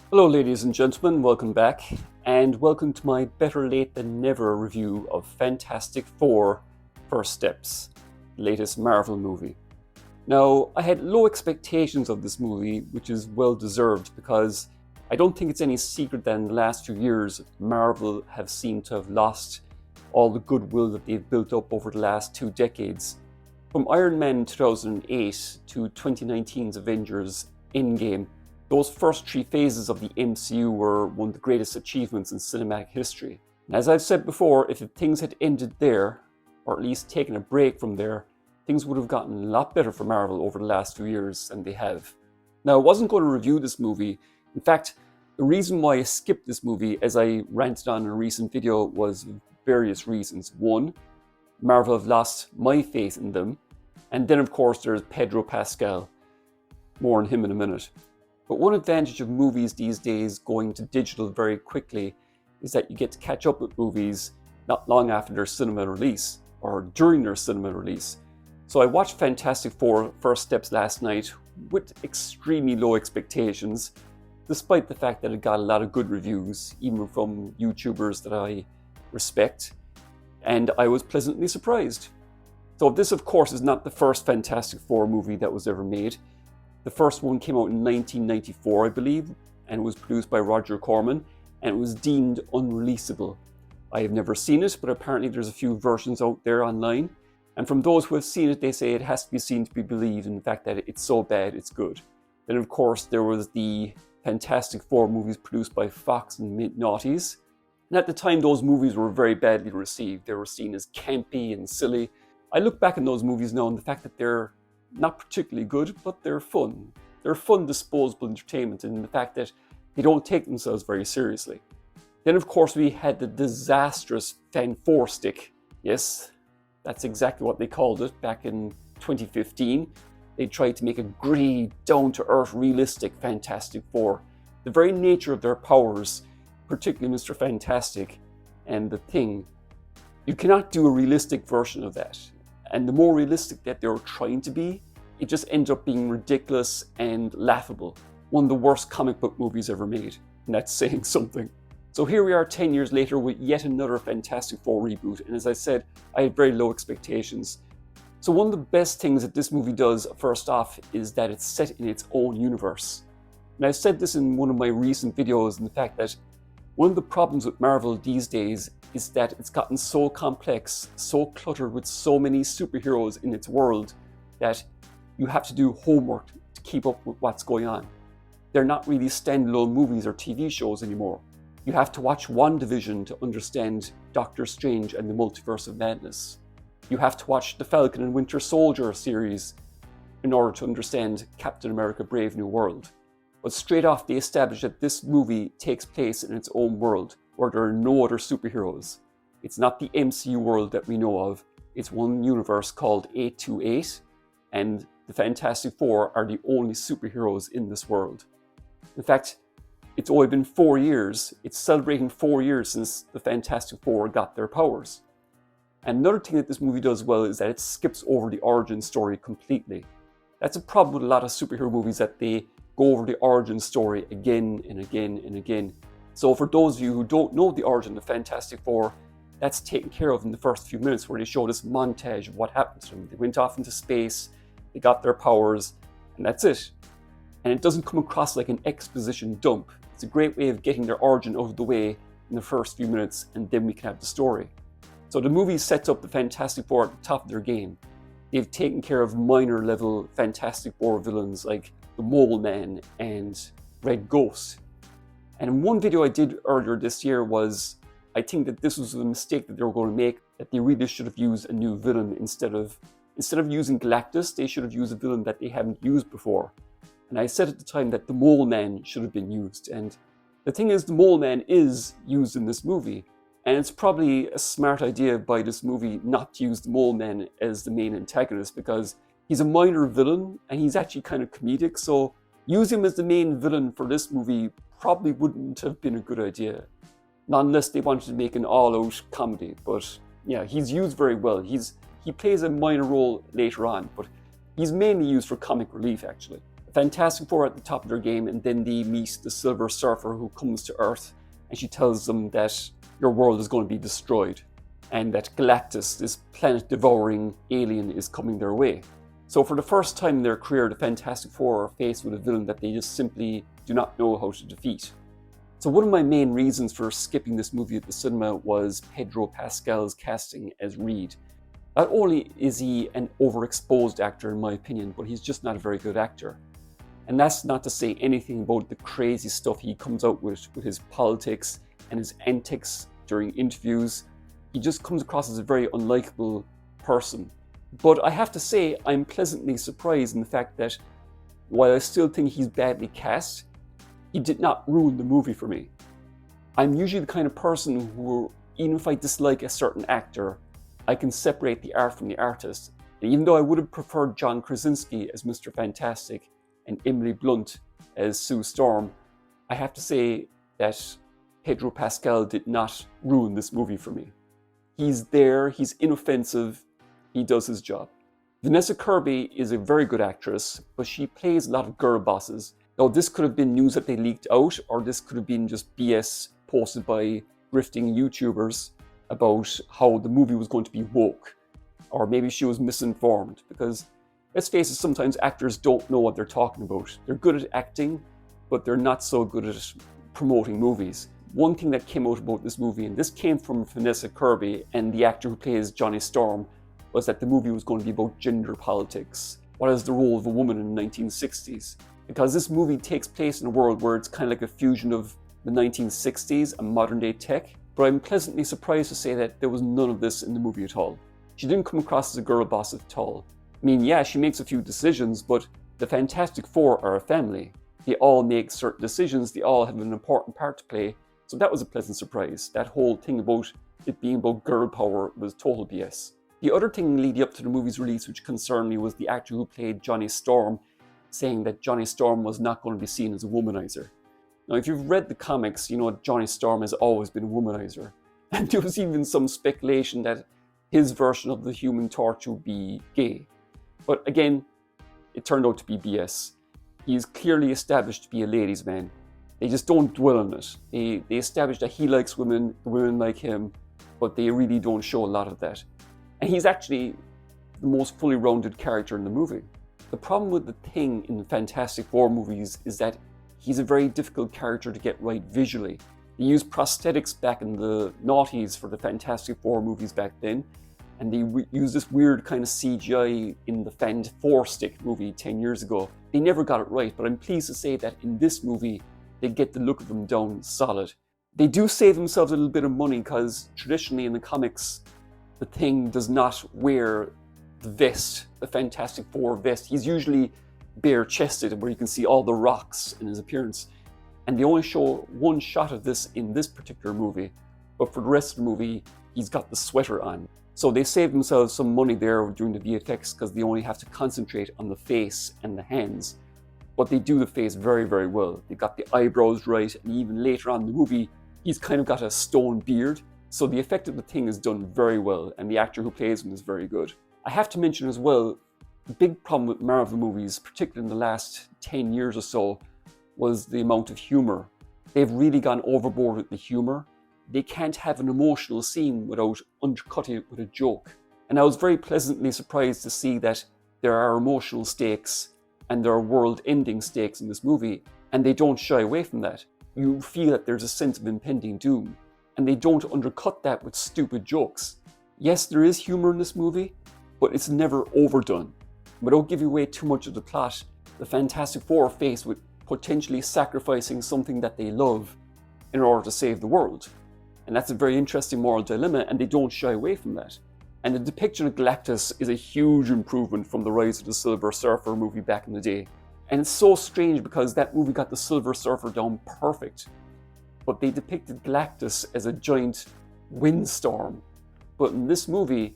Hello ladies and gentlemen, welcome back, and welcome to my Better Late Than Never review of Fantastic Four: First Steps, the latest Marvel movie. Now, I had low expectations of this movie, which is well deserved because I don't think it's any secret that in the last few years, Marvel have seemed to have lost all the goodwill that they've built up over the last 2 decades. From Iron Man 2008 to 2019's Avengers Endgame, those first 3 phases of the MCU were one of the greatest achievements in cinematic history. And as I've said before, if things had ended there, or at least taken a break from there, things would have gotten a lot better for Marvel over the last few years, and they have. Now, I wasn't going to review this movie. In fact, the reason why I skipped this movie, as I ranted on in a recent video, was various reasons. One, Marvel have lost my faith in them. And then, of course, there's Pedro Pascal. More on him in a minute. But one advantage of movies these days going to digital very quickly is that you get to catch up with movies not long after their cinema release, or during their cinema release. So I watched Fantastic Four: First Steps last night with extremely low expectations, despite the fact that it got a lot of good reviews, even from YouTubers that I respect, and I was pleasantly surprised. So this, of course, is not the first Fantastic Four movie that was ever made. The first one came out in 1994, I believe, and was produced by Roger Corman, and it was deemed unreleasable. I have never seen it, but apparently there's a few versions out there online, and from those who have seen it, they say it has to be seen to be believed in the fact that it's so bad it's good. Then, of course, there was the Fantastic Four movies produced by Fox in the mid-noughties, and at the time those movies were very badly received. They were seen as campy and silly. I look back on those movies now and the fact that they're not particularly good, but they're fun. They're fun, disposable entertainment in the fact that they don't take themselves very seriously. Then, of course, we had the disastrous Fan Four stick. Yes, that's exactly what they called it back in 2015. They tried to make a gritty, down-to-earth, realistic Fantastic Four. The very nature of their powers, particularly Mr. Fantastic and the Thing, you cannot do a realistic version of that. And the more realistic that they were trying to be, it just ended up being ridiculous and laughable. One of the worst comic book movies ever made, and that's saying something. So here we are 10 years later with yet another Fantastic Four reboot, and as I said, I had very low expectations. So one of the best things that this movie does, first off, is that it's set in its own universe. And I said this in one of my recent videos, in the fact that one of the problems with Marvel these days is that it's gotten so complex, so cluttered with so many superheroes in its world that you have to do homework to keep up with what's going on. They're not really standalone movies or TV shows anymore. You have to watch WandaVision to understand Doctor Strange and the Multiverse of Madness. You have to watch the Falcon and Winter Soldier series in order to understand Captain America: Brave New World. But straight off they establish that this movie takes place in its own world, where there are no other superheroes. It's not the MCU world that we know of. It's one universe called 828, and the Fantastic Four are the only superheroes in this world. In fact, it's only been 4 years. It's celebrating 4 years since the Fantastic Four got their powers. And another thing that this movie does well is that it skips over the origin story completely. That's a problem with a lot of superhero movies, that they go over the origin story again and again and again. So for those of you who don't know the origin of the Fantastic Four, that's taken care of in the first few minutes, where they show this montage of what happened to them. They went off into space, they got their powers, and that's it. And it doesn't come across like an exposition dump. It's a great way of getting their origin out of the way in the first few minutes, and then we can have the story. So the movie sets up the Fantastic Four at the top of their game. They've taken care of minor level Fantastic Four villains like the Mole Man and Red Ghost. And in one video I did earlier this year was, I think that this was a mistake that they were going to make, that they really should have used a new villain instead of using Galactus. They should have used a villain that they haven't used before. And I said at the time that the Mole Man should have been used. And the thing is, the Mole Man is used in this movie. And it's probably a smart idea by this movie not to use the Mole Man as the main antagonist, because he's a minor villain and he's actually kind of comedic. So use him as the main villain for this movie probably wouldn't have been a good idea. Not unless they wanted to make an all-out comedy. But yeah, he's used very well. He plays a minor role later on, but he's mainly used for comic relief, actually. Fantastic Four are at the top of their game, and then they meet the Silver Surfer who comes to Earth, and she tells them that your world is going to be destroyed, and that Galactus, this planet-devouring alien, is coming their way. So for the first time in their career, the Fantastic Four are faced with a villain that they just simply do not know how to defeat. So one of my main reasons for skipping this movie at the cinema was Pedro Pascal's casting as Reed. Not only is he an overexposed actor in my opinion, but he's just not a very good actor. And that's not to say anything about the crazy stuff he comes out with his politics and his antics during interviews. He just comes across as a very unlikable person. But I have to say, I'm pleasantly surprised in the fact that while I still think he's badly cast, he did not ruin the movie for me. I'm usually the kind of person who, even if I dislike a certain actor, I can separate the art from the artist. And even though I would have preferred John Krasinski as Mr. Fantastic and Emily Blunt as Sue Storm, I have to say that Pedro Pascal did not ruin this movie for me. He's there, he's inoffensive, he does his job. Vanessa Kirby is a very good actress, but she plays a lot of girl bosses. Now this could have been news that they leaked out, or this could have been just BS posted by grifting YouTubers about how the movie was going to be woke. Or maybe she was misinformed, because let's face it, sometimes actors don't know what they're talking about. They're good at acting, but they're not so good at promoting movies. One thing that came out about this movie, and this came from Vanessa Kirby and the actor who plays Johnny Storm, was that the movie was going to be about gender politics. What is the role of a woman in the 1960s? Because this movie takes place in a world where it's kind of like a fusion of the 1960s and modern day tech. But I'm pleasantly surprised to say that there was none of this in the movie at all. She didn't come across as a girl boss at all. I mean, yeah, she makes a few decisions, but the Fantastic Four are a family. They all make certain decisions, they all have an important part to play. So that was a pleasant surprise. That whole thing about it being about girl power was total BS. The other thing leading up to the movie's release which concerned me was the actor who played Johnny Storm saying that Johnny Storm was not going to be seen as a womanizer. Now, if you've read the comics, you know Johnny Storm has always been a womanizer. And there was even some speculation that his version of the Human Torch would be gay. But again, it turned out to be BS. He is clearly established to be a ladies' man. They just don't dwell on it. They establish that he likes women, the women like him, but they really don't show a lot of that. And he's actually the most fully rounded character in the movie. The problem with the Thing in the Fantastic Four movies is that he's a very difficult character to get right visually. They used prosthetics back in the noughties for the Fantastic Four movies back then, and they used this weird kind of CGI in the Fan Four Stick movie 10 years ago. They never got it right, but I'm pleased to say that in this movie, they get the look of them down solid. They do save themselves a little bit of money because traditionally in the comics, the Thing does not wear the vest, the Fantastic Four vest. He's usually bare-chested, where you can see all the rocks in his appearance. And they only show one shot of this in this particular movie, but for the rest of the movie, he's got the sweater on. So they save themselves some money there during the VFX because they only have to concentrate on the face and the hands. But they do the face very, very well. They got the eyebrows right, and even later on in the movie, he's kind of got a stone beard. So the effect of the Thing is done very well, and the actor who plays him is very good. I have to mention as well, the big problem with Marvel movies, particularly in the last 10 years or so, was the amount of humor. They've really gone overboard with the humor. They can't have an emotional scene without undercutting it with a joke. And I was very pleasantly surprised to see that there are emotional stakes and there are world-ending stakes in this movie, and they don't shy away from that. You feel that there's a sense of impending doom, and they don't undercut that with stupid jokes. Yes, there is humor in this movie, but it's never overdone. Without giving away too much of the plot, the Fantastic Four are faced with potentially sacrificing something that they love in order to save the world. And that's a very interesting moral dilemma, and they don't shy away from that. And the depiction of Galactus is a huge improvement from the Rise of the Silver Surfer movie back in the day. And it's so strange because that movie got the Silver Surfer down perfect. But they depicted Galactus as a giant windstorm. But in this movie,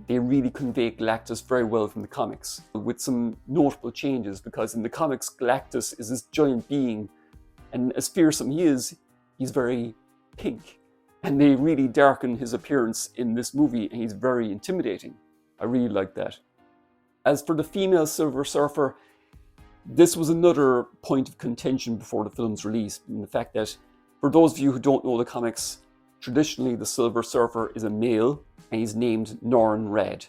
they really convey Galactus very well from the comics, with some notable changes, because in the comics, Galactus is this giant being, and as fearsome he is, he's very pink. And they really darken his appearance in this movie, and he's very intimidating. I really like that. As for the female Silver Surfer, This was another point of contention before the film's release, in the fact that, for those of you who don't know the comics, traditionally the Silver Surfer is a male, and he's named Norrin Radd.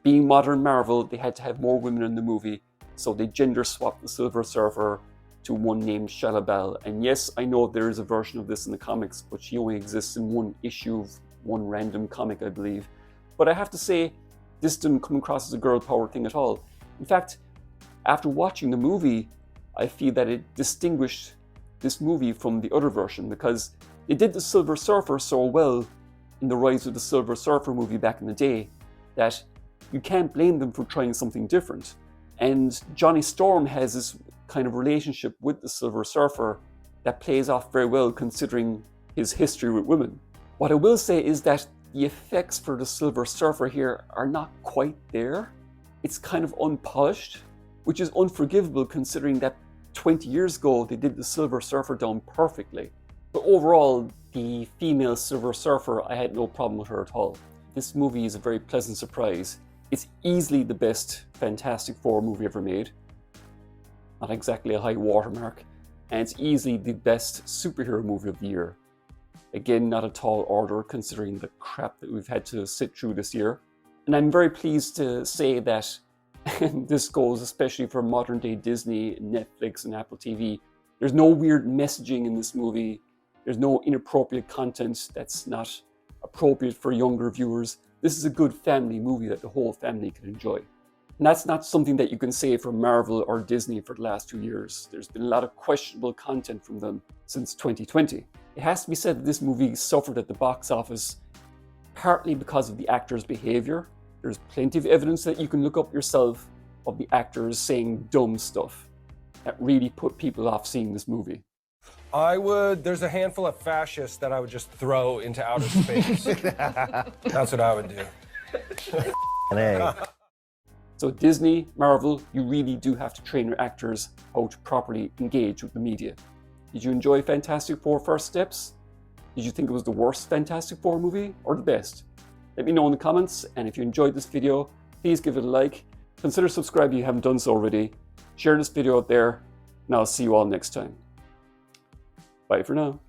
Being modern Marvel, they had to have more women in the movie, so they gender swapped the Silver Surfer to one named Shalabal. And yes, I know there is a version of this in the comics, but she only exists in one issue of one random comic, I believe. But I have to say, this didn't come across as a girl power thing at all. In fact, after watching the movie, I feel that it distinguished this movie from the other version, because they did the Silver Surfer so well in the Rise of the Silver Surfer movie back in the day that you can't blame them for trying something different. And Johnny Storm has this kind of relationship with the Silver Surfer that plays off very well considering his history with women. What I will say is that the effects for the Silver Surfer here are not quite there. It's kind of unpolished, which is unforgivable considering that 20 years ago they did the Silver Surfer down perfectly. But overall, the female Silver Surfer, I had no problem with her at all. This movie is a very pleasant surprise. It's easily the best Fantastic Four movie ever made. Not exactly a high watermark. And it's easily the best superhero movie of the year. Again, not a tall order considering the crap that we've had to sit through this year. And I'm very pleased to say that, and this goes especially for modern day Disney, Netflix and Apple TV, there's no weird messaging in this movie. There's no inappropriate content that's not appropriate for younger viewers. This is a good family movie that the whole family can enjoy. And that's not something that you can say for Marvel or Disney for the last 2 years. There's been a lot of questionable content from them since 2020. It has to be said that this movie suffered at the box office partly because of the actors' behavior. There's plenty of evidence that you can look up yourself of the actors saying dumb stuff that really put people off seeing this movie. There's a handful of fascists that I would just throw into outer space. That's what I would do. So Disney, Marvel, you really do have to train your actors how to properly engage with the media. Did you enjoy Fantastic Four First Steps? Did you think it was the worst Fantastic Four movie or the best? Let me know in the comments, and if you enjoyed this video, please give it a like. Consider subscribing if you haven't done so already. Share this video out there, and I'll see you all next time. Bye for now.